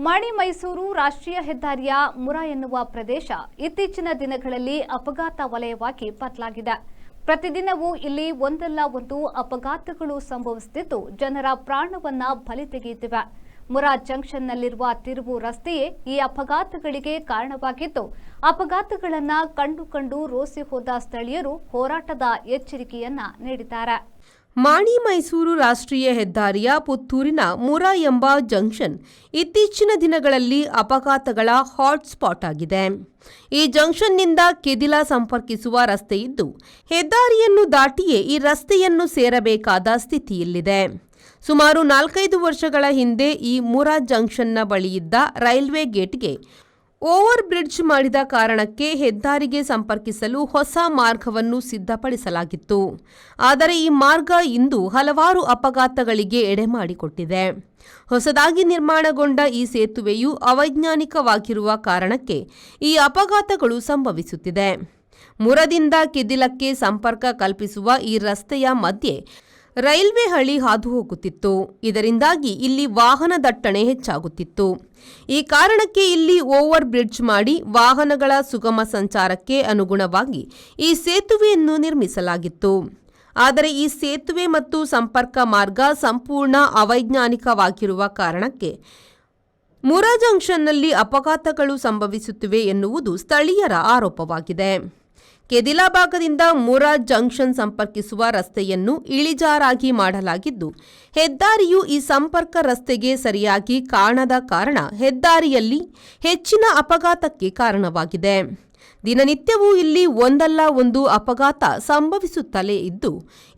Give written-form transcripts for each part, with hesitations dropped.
ಮಾಣಿ ಮೈಸೂರು ರಾಷ್ಟ್ರೀಯ ಹೆದ್ದಾರಿಯ ಮುರಾ ಎನ್ನುವ ಪ್ರದೇಶ ಇತ್ತೀಚಿನ ದಿನಗಳಲ್ಲಿ ಅಪಘಾತ ವಲಯವಾಗಿ ಬದಲಾಗಿದೆ. ಪ್ರತಿದಿನವೂ ಇಲ್ಲಿ ಒಂದಲ್ಲ ಒಂದು ಅಪಘಾತಗಳು ಸಂಭವಿಸುತ್ತಿದ್ದು ಜನರ ಪ್ರಾಣವನ್ನ ಬಲಿ ತೆಗೆಯುತ್ತಿವೆ. ಮುರಾ ಜಂಕ್ಷನ್ನಲ್ಲಿರುವ ತಿರುವು ರಸ್ತೆಯೇ ಈ ಅಪಘಾತಗಳಿಗೆ ಕಾರಣವಾಗಿದ್ದು, ಅಪಘಾತಗಳನ್ನು ಕಂಡು ರೋಸಿ ಹೋದ ಸ್ಥಳೀಯರು ಹೋರಾಟದ ಎಚ್ಚರಿಕೆಯನ್ನ ನೀಡಿದ್ದಾರೆ. ಮಾಣಿ ಮೈಸೂರು ರಾಷ್ಟ್ರೀಯ ಹೆದ್ದಾರಿಯ ಪುತ್ತೂರಿನ ಮುರಾ ಎಂಬ ಜಂಕ್ಷನ್ ಇತ್ತೀಚಿನ ದಿನಗಳಲ್ಲಿ ಅಪಘಾತಗಳ ಹಾಟ್ಸ್ಪಾಟ್ ಆಗಿದೆ. ಈ ಜಂಕ್ಷನ್ನಿಂದ ಕೆದಿಲ ಸಂಪರ್ಕಿಸುವ ರಸ್ತೆಯಿದ್ದು, ಹೆದ್ದಾರಿಯನ್ನು ದಾಟಿಯೇ ಈ ರಸ್ತೆಯನ್ನು ಸೇರಬೇಕಾದ ಸ್ಥಿತಿಯಲ್ಲಿದೆ. ಸುಮಾರು 4-5 ವರ್ಷಗಳ ಹಿಂದೆ ಈ ಮುರಾ ಜಂಕ್ಷನ್ನ ಬಳಿಯಿದ್ದ ರೈಲ್ವೆ ಗೇಟ್ಗೆ ಓವರ್ ಬ್ರಿಡ್ಜ್ ಮಾಡಿದ ಕಾರಣಕ್ಕೆ ಹೆದ್ದಾರಿಗೆ ಸಂಪರ್ಕಿಸಲು ಹೊಸ ಮಾರ್ಗವನ್ನು ಸಿದ್ಧಪಡಿಸಲಾಗಿತ್ತು. ಆದರೆ ಈ ಮಾರ್ಗ ಇಂದು ಹಲವಾರು ಅಪಘಾತಗಳಿಗೆ ಎಡೆಮಾಡಿಕೊಟ್ಟಿದೆ. ಹೊಸದಾಗಿ ನಿರ್ಮಾಣಗೊಂಡ ಈ ಸೇತುವೆಯು ಅವೈಜ್ಞಾನಿಕವಾಗಿರುವ ಕಾರಣಕ್ಕೆ ಈ ಅಪಘಾತಗಳು ಸಂಭವಿಸುತ್ತಿದೆ. ಮುರದಿಂದ ಕೆದಿಲಕ್ಕೆ ಸಂಪರ್ಕ ಕಲ್ಪಿಸುವ ಈ ರಸ್ತೆಯ ಮಧ್ಯೆ ರೈಲ್ವೆ ಹಳಿ ಹಾದು ಹೋಗುತ್ತಿತ್ತು. ಇದರಿಂದಾಗಿ ಇಲ್ಲಿ ವಾಹನ ದಟ್ಟಣೆ ಹೆಚ್ಚಾಗುತ್ತಿತ್ತು. ಈ ಕಾರಣಕ್ಕೆ ಇಲ್ಲಿ ಓವರ್ ಬ್ರಿಡ್ಜ್ ಮಾಡಿ ವಾಹನಗಳ ಸುಗಮ ಸಂಚಾರಕ್ಕೆ ಅನುಗುಣವಾಗಿ ಈ ಸೇತುವೆಯನ್ನು ನಿರ್ಮಿಸಲಾಗಿತ್ತು. ಆದರೆ ಈ ಸೇತುವೆ ಮತ್ತು ಸಂಪರ್ಕ ಮಾರ್ಗ ಸಂಪೂರ್ಣ ಅವೈಜ್ಞಾನಿಕವಾಗಿರುವ ಕಾರಣಕ್ಕೆ ಮುರಾ ಜಂಕ್ಷನ್ನಲ್ಲಿ ಅಪಘಾತಗಳು ಸಂಭವಿಸುತ್ತಿವೆ ಎನ್ನುವುದು ಸ್ಥಳೀಯರ ಆರೋಪವಾಗಿದೆ. ಕೆದಿಲ ಭಾಗದಿಂದ ಮುರಾ ಜಂಕ್ಷನ್ ಸಂಪರ್ಕಿಸುವ ರಸ್ತೆಯನ್ನು ಇಳಿಜಾರಾಗಿ ಮಾಡಲಾಗಿದ್ದು, ಹೆದ್ದಾರಿಯು ಈ ಸಂಪರ್ಕ ರಸ್ತೆಗೆ ಸರಿಯಾಗಿ ಕಾಣದ ಕಾರಣ ಹೆದ್ದಾರಿಯಲ್ಲಿ ಹೆಚ್ಚಿನ ಅಪಘಾತಕ್ಕೆ ಕಾರಣವಾಗಿದೆ. ದಿನನಿತ್ಯವೂ ಇಲ್ಲಿ ಒಂದಲ್ಲ ಒಂದು ಅಪಘಾತ ಸಂಭವಿಸುತ್ತಲೇ ಇದ್ದು,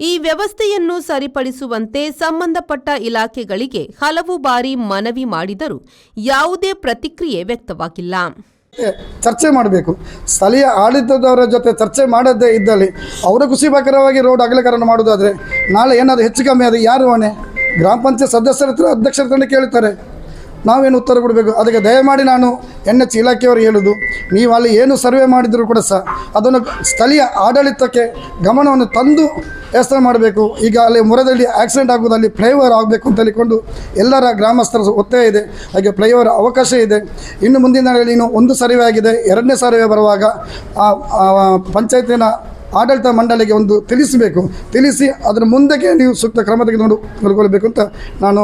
ಈ ವ್ಯವಸ್ಥೆಯನ್ನು ಸರಿಪಡಿಸುವಂತೆ ಸಂಬಂಧಪಟ್ಟ ಇಲಾಖೆಗಳಿಗೆ ಹಲವು ಬಾರಿ ಮನವಿ ಮಾಡಿದರೂ ಯಾವುದೇ ಪ್ರತಿಕ್ರಿಯೆ ವ್ಯಕ್ತವಾಗಿಲ್ಲ. ಚರ್ಚೆ ಮಾಡಬೇಕು. ಸ್ಥಳೀಯ ಆಡಳಿತದವರ ಜೊತೆ ಚರ್ಚೆ ಮಾಡದೇ ಇದ್ದಲ್ಲಿ ಅವರ ಖುಷಿಭಾಕರವಾಗಿ ರೋಡ್ ಅಗಲೀಕರಣ ಮಾಡೋದಾದರೆ ನಾಳೆ ಏನಾದರೂ ಹೆಚ್ಚು ಕಮ್ಮಿ ಆದರೆ ಯಾರು ಹೊಣೆ? ಗ್ರಾಮ ಪಂಚಾಯತ್ ಸದಸ್ಯರ ಹತ್ರ ಅಧ್ಯಕ್ಷರ ಹತ್ರ ಕೇಳ್ತಾರೆ, ನಾವೇನು ಉತ್ತರ ಕೊಡಬೇಕು? ಅದಕ್ಕೆ ದಯಮಾಡಿ ನಾನು NH ಇಲಾಖೆಯವರು ಹೇಳೋದು, ನೀವು ಅಲ್ಲಿ ಏನು ಸರ್ವೆ ಮಾಡಿದರೂ ಕೂಡ ಸಹ ಅದನ್ನು ಸ್ಥಳೀಯ ಆಡಳಿತಕ್ಕೆ ಗಮನವನ್ನು ತಂದು ವ್ಯವಸ್ಥೆ ಮಾಡಬೇಕು. ಈಗ ಅಲ್ಲಿ ಮುರದಲ್ಲಿ ಆಕ್ಸಿಡೆಂಟ್ ಆಗುವುದು, ಅಲ್ಲಿ ಫ್ಲೈಓವರ್ ಆಗಬೇಕು ಅಂತ ಹೇಳಿಕೊಂಡು ಎಲ್ಲರ ಗ್ರಾಮಸ್ಥರ ಒತ್ತಾಯ ಇದೆ. ಹಾಗೆ ಫ್ಲೈಓವರ್ ಅವಕಾಶ ಇದೆ. ಇನ್ನು ಮುಂದಿನ ದಿನಗಳಲ್ಲಿ ಇನ್ನು ಒಂದು ಸರ್ವೆ ಆಗಿದೆ, 2ನೇ ಸರ್ವೆ ಬರುವಾಗ ಪಂಚಾಯತಿನ ಆಡಳಿತ ಮಂಡಳಿಗೆ ಒಂದು ತಿಳಿಸಿ ಅದರ ಮುಂದಕ್ಕೆ ನೀವು ಸೂಕ್ತ ಕ್ರಮ ತೆಗೆದುಕೊಳ್ಳಬೇಕು ಅಂತ ನಾನು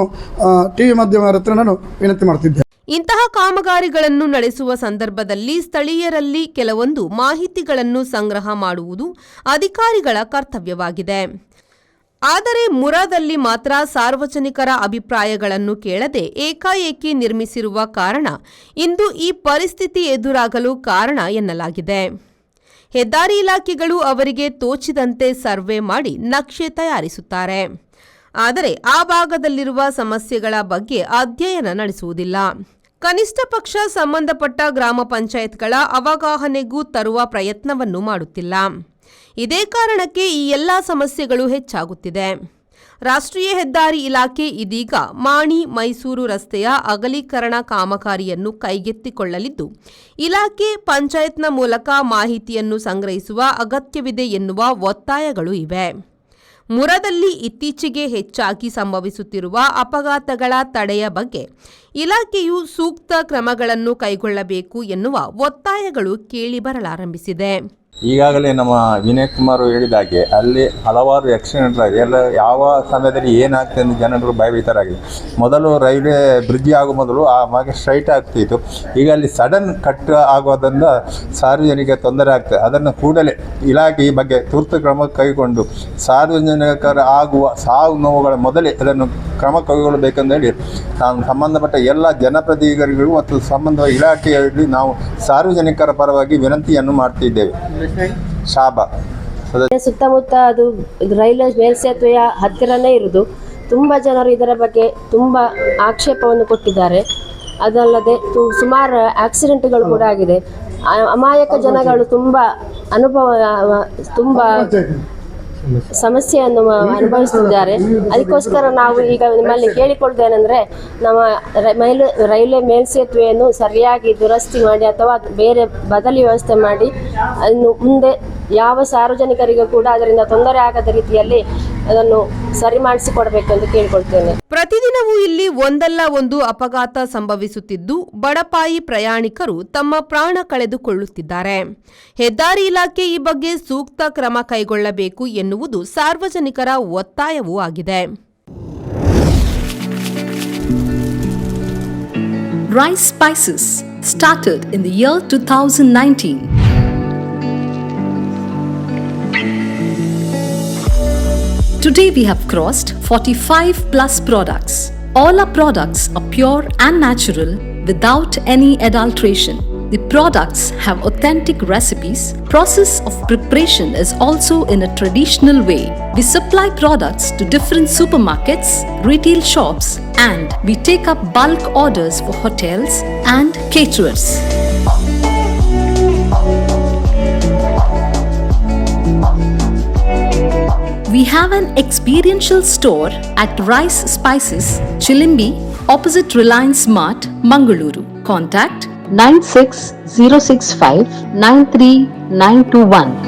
TV ಮಾಧ್ಯಮದ ಹತ್ರ ನಾನು ವಿನಂತಿ ಮಾಡ್ತಿದ್ದೆ. ಇಂತಹ ಕಾಮಗಾರಿಗಳನ್ನು ನಡೆಸುವ ಸಂದರ್ಭದಲ್ಲಿ ಸ್ಥಳೀಯರಲ್ಲಿ ಕೆಲವೊಂದು ಮಾಹಿತಿಗಳನ್ನು ಸಂಗ್ರಹ ಮಾಡುವುದು ಅಧಿಕಾರಿಗಳ ಕರ್ತವ್ಯವಾಗಿದೆ. ಆದರೆ ಮುರಾದಲ್ಲಿ ಮಾತ್ರ ಸಾರ್ವಜನಿಕರ ಅಭಿಪ್ರಾಯಗಳನ್ನು ಕೇಳದೆ ಏಕಾಏಕಿ ನಿರ್ಮಿಸಿರುವ ಕಾರಣ ಇಂದು ಈ ಪರಿಸ್ಥಿತಿ ಎದುರಾಗಲು ಕಾರಣ ಎನ್ನಲಾಗಿದೆ. ಹೆದ್ದಾರಿ ಇಲಾಖೆಗಳು ಅವರಿಗೆ ತೋಚಿದಂತೆ ಸರ್ವೆ ಮಾಡಿ ನಕ್ಷೆ ತಯಾರಿಸುತ್ತಾರೆ. ಆದರೆ ಆ ಭಾಗದಲ್ಲಿರುವ ಸಮಸ್ಯೆಗಳ ಬಗ್ಗೆ ಅಧ್ಯಯನ ನಡೆಸುವುದಿಲ್ಲ. ಕನಿಷ್ಠ ಪಕ್ಷ ಸಂಬಂಧಪಟ್ಟ ಗ್ರಾಮ ಪಂಚಾಯತ್ಗಳ ಅವಗಾಹನೆಗೂ ತರುವ ಪ್ರಯತ್ನವನ್ನು ಮಾಡುತ್ತಿಲ್ಲ. ಇದೇ ಕಾರಣಕ್ಕೆ ಈ ಎಲ್ಲ ಸಮಸ್ಯೆಗಳು ಹೆಚ್ಚಾಗುತ್ತಿದೆ. ರಾಷ್ಟ್ರೀಯ ಹೆದ್ದಾರಿ ಇಲಾಖೆ ಇದೀಗ ಮಾಣಿ ಮೈಸೂರು ರಸ್ತೆಯ ಅಗಲೀಕರಣ ಕಾಮಗಾರಿಯನ್ನು ಕೈಗೆತ್ತಿಕೊಳ್ಳಲಿದ್ದು, ಇಲಾಖೆ ಪಂಚಾಯತ್ನ ಮೂಲಕ ಮಾಹಿತಿಯನ್ನು ಸಂಗ್ರಹಿಸುವ ಅಗತ್ಯವಿದೆ ಎನ್ನುವ ಒತ್ತಾಯಗಳು ಇವೆ. ಮುರದಲ್ಲಿ ಇತ್ತೀಚೆಗೆ ಹೆಚ್ಚಾಗಿ ಸಂಭವಿಸುತ್ತಿರುವ ಅಪಘಾತಗಳ ತಡೆಯ ಬಗ್ಗೆ ಇಲಾಖೆಯು ಸೂಕ್ತ ಕ್ರಮಗಳನ್ನು ಕೈಗೊಳ್ಳಬೇಕು ಎನ್ನುವ ಒತ್ತಾಯಗಳು ಕೇಳಿಬರಲಾರಂಭಿಸಿದೆ. ಈಗಾಗಲೇ ನಮ್ಮ ವಿನಯ್ ಕುಮಾರ್ ಹೇಳಿದಾಗೆ ಅಲ್ಲಿ ಹಲವಾರು ಆಕ್ಸಿಡೆಂಟ್ ಆಗಿದೆ. ಎಲ್ಲ ಯಾವ ಸಮಯದಲ್ಲಿ ಏನಾಗ್ತದೆ ಎಂದು ಜನರು ಭಯಭೀತರಾಗಿದೆ. ಮೊದಲು ರೈಲ್ವೆ ಬ್ರಿಡ್ಜ್ ಆಗುವ ಮೊದಲು ಆ ಮಾರ್ಗ ಸ್ಟ್ರೈಟ್ ಆಗ್ತಿತ್ತು. ಈಗ ಅಲ್ಲಿ ಸಡನ್ ಕಟ್ ಆಗೋದ್ರಿಂದ ಸಾರ್ವಜನಿಕ ತೊಂದರೆ ಆಗ್ತದೆ. ಅದನ್ನು ಕೂಡಲೇ ಇಲಾಖೆ ಈ ಬಗ್ಗೆ ತುರ್ತು ಕ್ರಮ ಕೈಗೊಂಡು ಸಾರ್ವಜನಿಕರ ಆಗುವ ಸಾವು ನೋವುಗಳ ಮೊದಲೇ ಅದನ್ನು ಕ್ರಮ ಕೈಗೊಳ್ಳಬೇಕೆಂದೇಳಿ ನಾವು ಸಂಬಂಧಪಟ್ಟ ಎಲ್ಲ ಜನಪ್ರತಿನಿಧಿಗಳಿಗೂ ಮತ್ತು ಸಂಬಂಧ ಇಲಾಖೆಯಲ್ಲಿ ನಾವು ಸಾರ್ವಜನಿಕರ ಪರವಾಗಿ ವಿನಂತಿಯನ್ನು ಮಾಡ್ತಿದ್ದೇವೆ. ಶಾಬಾ ಸುತ್ತಮುತ್ತ ಅದು ರೈಲ್ವೆ ಮೇಲ್ಸೇತುವೆಯ ಹತ್ತಿರನೇ ಇರುವುದು. ತುಂಬ ಜನರು ಇದರ ಬಗ್ಗೆ ತುಂಬ ಆಕ್ಷೇಪವನ್ನು ಕೊಟ್ಟಿದ್ದಾರೆ. ಅದಲ್ಲದೆ ಸುಮಾರು ಆಕ್ಸಿಡೆಂಟ್ಗಳು ಕೂಡ ಆಗಿದೆ. ಅಮಾಯಕ ಜನಗಳು ತುಂಬ ಸಮಸ್ಯೆಯನ್ನು ಅನುಭವಿಸುತ್ತಿದ್ದಾರೆ. ಅದಕ್ಕೋಸ್ಕರ ನಾವು ಈಗ ನಿಮ್ಮಲ್ಲಿ ಕೇಳಿಕೊಳ್ಳುವುದೇನೆಂದರೆ, ನಮ್ಮ ರೈಲ್ವೆ ಮೇಲ್ಸೇತುವೆಯನ್ನು ಸರಿಯಾಗಿ ದುರಸ್ತಿ ಮಾಡಿ ಅಥವಾ ಬೇರೆ ಬದಲಿ ವ್ಯವಸ್ಥೆ ಮಾಡಿ, ಇನ್ನು ಮುಂದೆ ಯಾವ ಸಾರ್ವಜನಿಕರಿಗೂ ಕೂಡ ಅದರಿಂದ ತೊಂದರೆ ಆಗದ ರೀತಿಯಲ್ಲಿ ಅದನ್ನು ಸರಿ ಮಾಡಿಸಿಕೊಡ್ಬೇಕೆಂದು ಕೇಳಿಕೊಳ್ತೇನೆ. ಪ್ರತಿದಿನವೂ ಇಲ್ಲಿ ಒಂದಲ್ಲ ಒಂದು ಅಪಘಾತ ಸಂಭವಿಸುತ್ತಿದ್ದು ಬಡಪಾಯಿ ಪ್ರಯಾಣಿಕರು ತಮ್ಮ ಪ್ರಾಣ ಕಳೆದುಕೊಳ್ಳುತ್ತಿದ್ದಾರೆ. ಹೆದ್ದಾರಿ ಇಲಾಖೆ ಈ ಬಗ್ಗೆ ಸೂಕ್ತ ಕ್ರಮ ಕೈಗೊಳ್ಳಬೇಕು ಎನ್ನುವುದು ಸಾರ್ವಜನಿಕರ ಒತ್ತಾಯವೂ ಆಗಿದೆ. Rice Spices started in the year 2019. Today we have crossed 45 plus products. All our products are pure and natural without any adulteration. The products have authentic recipes. Process of preparation is also in a traditional way. We supply products to different supermarkets, retail shops, and we take up bulk orders for hotels and caterers. We have an experiential store at Rice Spices, Chilimbi, opposite Reliance Mart, Mangaluru. Contact 96 065 93921.